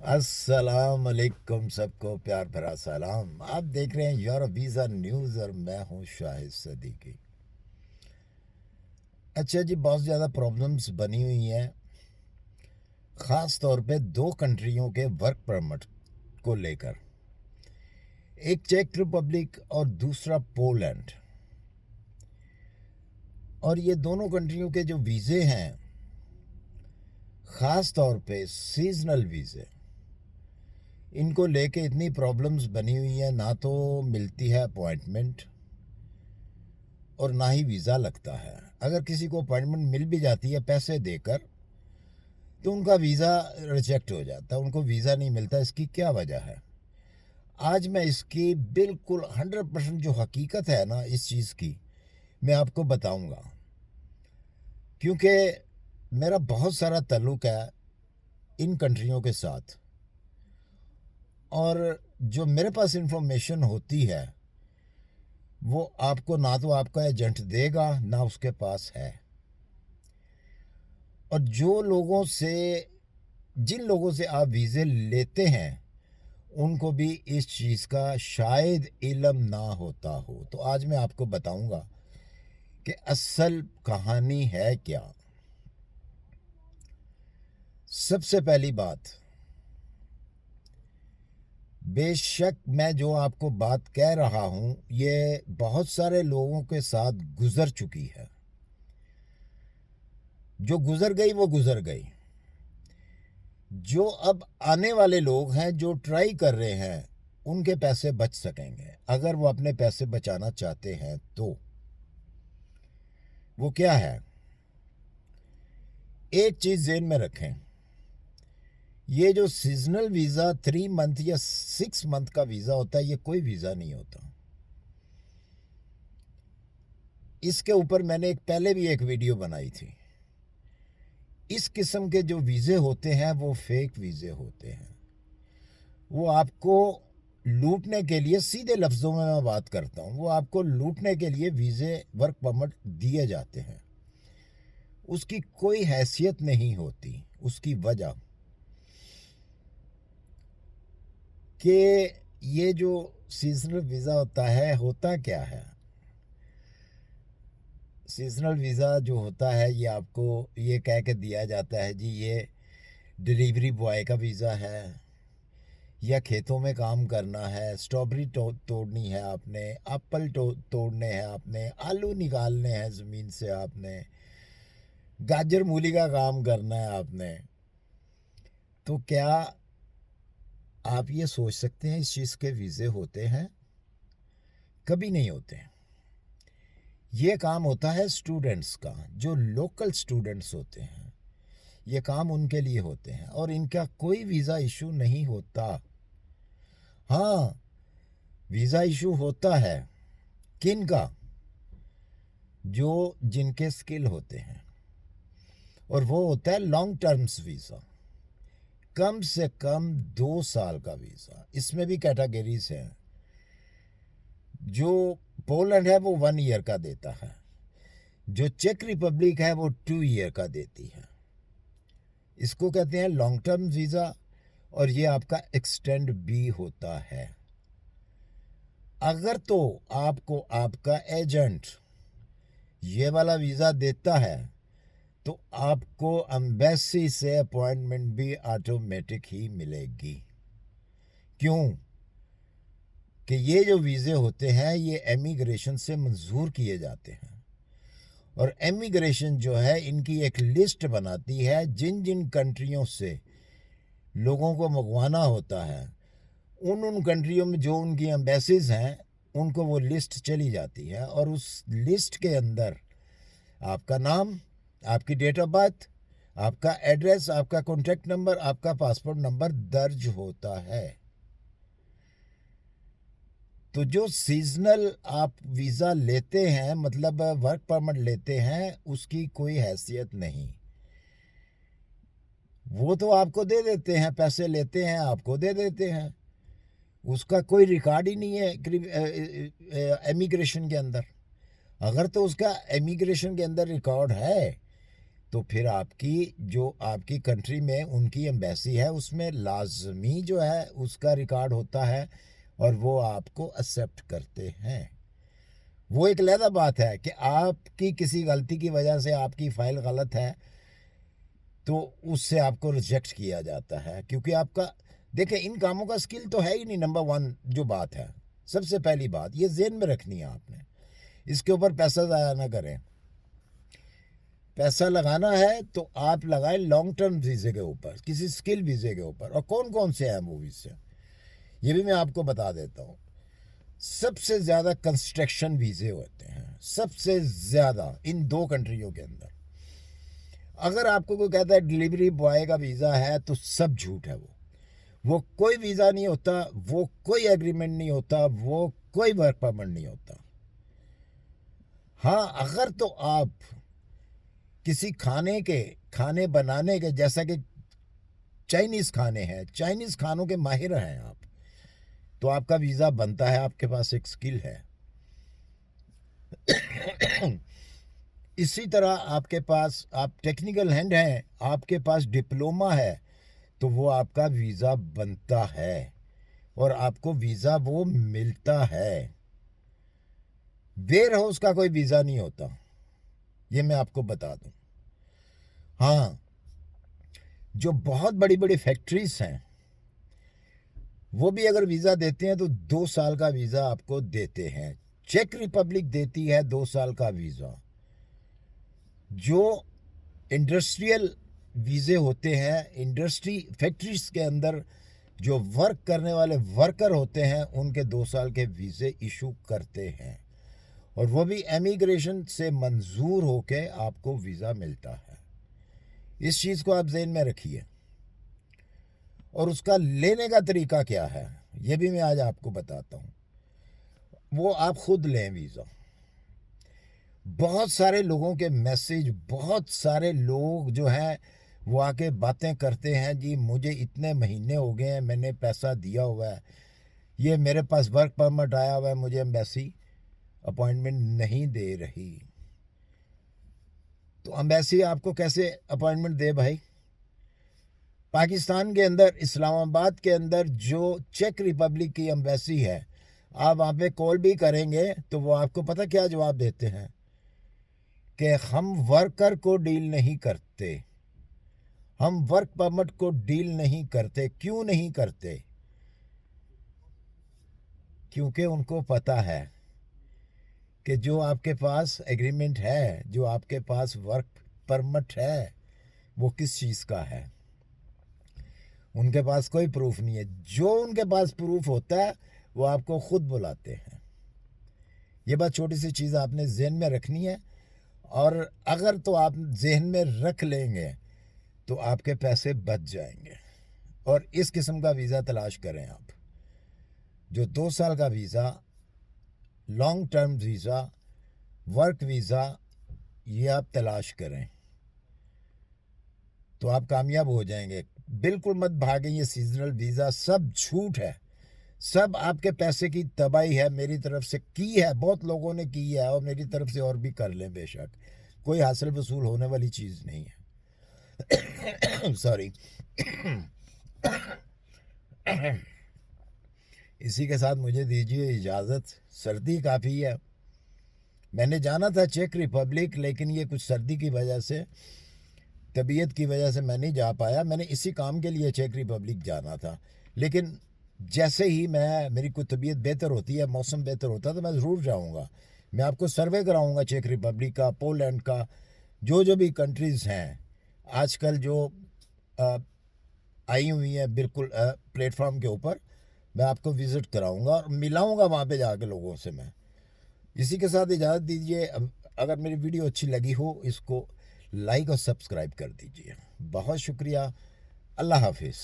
अस्सलाम वालेकुम, सबको प्यार भरा सलाम। आप देख रहे हैं यूरोप वीज़ा न्यूज़ और मैं हूं शाहिद सदीकी। अच्छा जी, बहुत ज़्यादा प्रॉब्लम्स बनी हुई हैं, ख़ास तौर पे दो कंट्रियों के वर्क परमिट को लेकर। एक चेक रिपब्लिक और दूसरा पोलैंड। और ये दोनों कंट्रियों के जो वीज़े हैं, ख़ास तौर पे सीजनल वीज़े, इनको लेके इतनी प्रॉब्लम्स बनी हुई हैं। ना तो मिलती है अपॉइंटमेंट और ना ही वीज़ा लगता है। अगर किसी को अपॉइंटमेंट मिल भी जाती है पैसे देकर, तो उनका वीज़ा रिजेक्ट हो जाता है, उनको वीज़ा नहीं मिलता। इसकी क्या वजह है? आज मैं इसकी बिल्कुल 100% जो हकीकत है ना इस चीज़ की, मैं आपको बताऊंगा। क्योंकि मेरा बहुत सारा ताल्लुक़ है इन कंट्रियों के साथ, और जो मेरे पास इंफॉर्मेशन होती है वो आपको ना तो आपका एजेंट देगा ना उसके पास है। और जिन लोगों से आप वीज़े लेते हैं उनको भी इस चीज़ का शायद इल्म ना होता हो। तो आज मैं आपको बताऊंगा कि असल कहानी है क्या। सबसे पहली बात, बेशक मैं जो आपको बात कह रहा हूं ये बहुत सारे लोगों के साथ गुजर चुकी है। जो गुजर गई वो गुजर गई। जो अब आने वाले लोग हैं जो ट्राई कर रहे हैं, उनके पैसे बच सकेंगे अगर वो अपने पैसे बचाना चाहते हैं। तो वो क्या है, एक चीज़ ज़हन में रखें। ये जो सीजनल वीज़ा 3 मंथ या 6 मंथ का वीज़ा होता है, ये कोई वीज़ा नहीं होता। इसके ऊपर मैंने पहले भी एक वीडियो बनाई थी। इस किस्म के जो वीज़े होते हैं वो फेक वीज़े होते हैं। वो आपको लूटने के लिए, सीधे लफ्ज़ों में मैं बात करता हूँ, वो आपको लूटने के लिए वीज़े वर्क परमिट दिए जाते हैं। उसकी कोई हैसियत नहीं होती। उसकी वजह कि ये जो सीजनल वीज़ा होता है, होता क्या है? सीजनल वीज़ा जो होता है ये आपको ये कह के दिया जाता है जी ये डिलीवरी बॉय का वीज़ा है, या खेतों में काम करना है, स्ट्रॉबेरी तोड़नी है आपने, एप्पल तोड़ने हैं आपने, आलू निकालने हैं ज़मीन से आपने, गाजर मूली का काम करना है आपने। तो क्या आप ये सोच सकते हैं इस चीज़ के वीज़े होते हैं? कभी नहीं होते हैं। ये काम होता है स्टूडेंट्स का, जो लोकल स्टूडेंट्स होते हैं। ये काम उनके लिए होते हैं और इनका कोई वीज़ा इशू नहीं होता। हाँ, वीज़ा इशू होता है किन का? जिनके स्किल होते हैं, और वो होता है लॉन्ग टर्म्स वीज़ा, कम से कम 2 साल का वीज़ा। इसमें भी कैटेगरीज हैं। जो पोलैंड है वो 1 ईयर का देता है, जो चेक रिपब्लिक है वो 2 ईयर का देती है। इसको कहते हैं लॉन्ग टर्म वीज़ा, और ये आपका एक्सटेंड भी होता है। अगर तो आपको आपका एजेंट ये वाला वीज़ा देता है तो आपको एम्बेसी से अपॉइंटमेंट भी ऑटोमेटिक ही मिलेगी। क्यों? कि ये जो वीज़े होते हैं ये एमिग्रेशन से मंजूर किए जाते हैं, और एमिग्रेशन जो है इनकी एक लिस्ट बनाती है जिन जिन कंट्रियों से लोगों को मंगवाना होता है। उन कंट्रियों में जो उनकी एम्बेसीज हैं उनको वो लिस्ट चली जाती है, और उस लिस्ट के अंदर आपका नाम, आपकी डेट ऑफ बर्थ, आपका एड्रेस, आपका कॉन्टैक्ट नंबर, आपका पासपोर्ट नंबर दर्ज होता है। तो जो सीजनल आप वीज़ा लेते हैं, मतलब वर्क परमिट लेते हैं, उसकी कोई हैसियत नहीं। वो तो आपको दे देते हैं, पैसे लेते हैं आपको दे देते हैं, उसका कोई रिकॉर्ड ही नहीं है एमिग्रेशन के अंदर। अगर तो उसका एमिग्रेशन के अंदर रिकॉर्ड है तो फिर आपकी कंट्री में उनकी एम्बेसी है, उसमें लाजमी जो है उसका रिकॉर्ड होता है और वो आपको एक्सेप्ट करते हैं। वो एक अलग बात है कि आपकी किसी गलती की वजह से आपकी फ़ाइल गलत है तो उससे आपको रिजेक्ट किया जाता है, क्योंकि आपका देखिए इन कामों का स्किल तो है ही नहीं। नंबर वन जो बात है, सबसे पहली बात ये ज़हन में रखनी है आपने, इसके ऊपर पैसा ज़ाया ना करें। पैसा लगाना है तो आप लगाएं लॉन्ग टर्म वीज़े के ऊपर, किसी स्किल वीज़े के ऊपर। और कौन कौन से हैं वो वीज़े, ये भी मैं आपको बता देता हूँ। सबसे ज़्यादा कंस्ट्रक्शन वीज़े होते हैं, सबसे ज़्यादा इन 2 कंट्रियों के अंदर। अगर आपको कोई कहता है डिलीवरी बॉय का वीज़ा है तो सब झूठ है। वो कोई वीज़ा नहीं होता, वो कोई एग्रीमेंट नहीं होता, वो कोई वर्क परमिट नहीं होता। हाँ, अगर तो आप किसी खाने बनाने के, जैसा कि चाइनीज़ खाने हैं, चाइनीज़ खानों के माहिर हैं आप, तो आपका वीज़ा बनता है, आपके पास एक स्किल है। इसी तरह आपके पास आप टेक्निकल हैंड हैं, आपके पास डिप्लोमा है, तो वो आपका वीज़ा बनता है और आपको वीज़ा वो मिलता है। वेयर हाउस का कोई वीज़ा नहीं होता, ये मैं आपको बता दूं। हाँ, जो बहुत बड़ी बड़ी फैक्ट्रीज हैं वो भी अगर वीज़ा देते हैं तो 2 साल का वीज़ा आपको देते हैं। चेक रिपब्लिक देती है 2 साल का वीज़ा। जो इंडस्ट्रियल वीज़े होते हैं, इंडस्ट्री फैक्ट्रीज के अंदर जो वर्क करने वाले वर्कर होते हैं, उनके 2 साल के वीज़े इशू करते हैं और वो भी एमिग्रेशन से मंजूर होके आपको वीज़ा मिलता है। इस चीज़ को आप ज़हन में रखिए। और उसका लेने का तरीका क्या है ये भी मैं आज आपको बताता हूँ। वो आप खुद लें वीज़ा। बहुत सारे लोगों के मैसेज, बहुत सारे लोग जो हैं वो आके बातें करते हैं, जी मुझे इतने महीने हो गए हैं, मैंने पैसा दिया हुआ है, ये मेरे पास वर्क परमिट आया हुआ है, मुझे एम्बेसी अपॉइंटमेंट नहीं दे रही। तो एम्बेसी आपको कैसे अपॉइंटमेंट दे भाई? पाकिस्तान के अंदर, इस्लामाबाद के अंदर जो चेक रिपब्लिक की एम्बेसी है, आप वहाँ पे कॉल भी करेंगे तो वो आपको पता क्या जवाब देते हैं कि हम वर्कर को डील नहीं करते, हम वर्क परमिट को डील नहीं करते। क्यों नहीं करते? क्योंकि उनको पता है कि जो आपके पास एग्रीमेंट है, जो आपके पास वर्क परमिट है, वो किस चीज़ का है। उनके पास कोई प्रूफ नहीं है। जो उनके पास प्रूफ होता है वो आपको खुद बुलाते हैं। ये बात छोटी सी चीज़ आपने जहन में रखनी है, और अगर तो आप जहन में रख लेंगे तो आपके पैसे बच जाएंगे। और इस किस्म का वीज़ा तलाश करें आप, जो 2 साल का visa, long term visa, work visa, ये आप तलाश करें तो आप कामयाब हो जाएंगे। बिल्कुल मत भागें, ये सीजनल वीज़ा सब झूठ है, सब आपके पैसे की तबाही है। मेरी तरफ से की है, बहुत लोगों ने की है, और मेरी तरफ से और भी कर लें बेशक, कोई हासिल वसूल होने वाली चीज़ नहीं है। सॉरी। इसी के साथ मुझे दीजिए इजाज़त, सर्दी काफ़ी है। मैंने जाना था चेक रिपब्लिक, लेकिन ये कुछ सर्दी की वजह से, तबीयत की वजह से मैं नहीं जा पाया। मैंने इसी काम के लिए चेक रिपब्लिक जाना था, लेकिन जैसे ही मेरी कोई तबीयत बेहतर होती है, मौसम बेहतर होता है, तो मैं ज़रूर जाऊंगा। मैं आपको सर्वे कराऊंगा चेक रिपब्लिक का, पोलैंड का, जो भी कंट्रीज़ हैं आजकल जो आई हुई हैं बिल्कुल प्लेटफॉर्म के ऊपर, मैं आपको विज़िट कराऊंगा और मिलाऊंगा वहाँ पे जाके लोगों से मैं। इसी के साथ इजाज़त दीजिए। अगर मेरी वीडियो अच्छी लगी हो, इसको लाइक और सब्सक्राइब कर दीजिए। बहुत शुक्रिया। अल्लाह हाफिज़।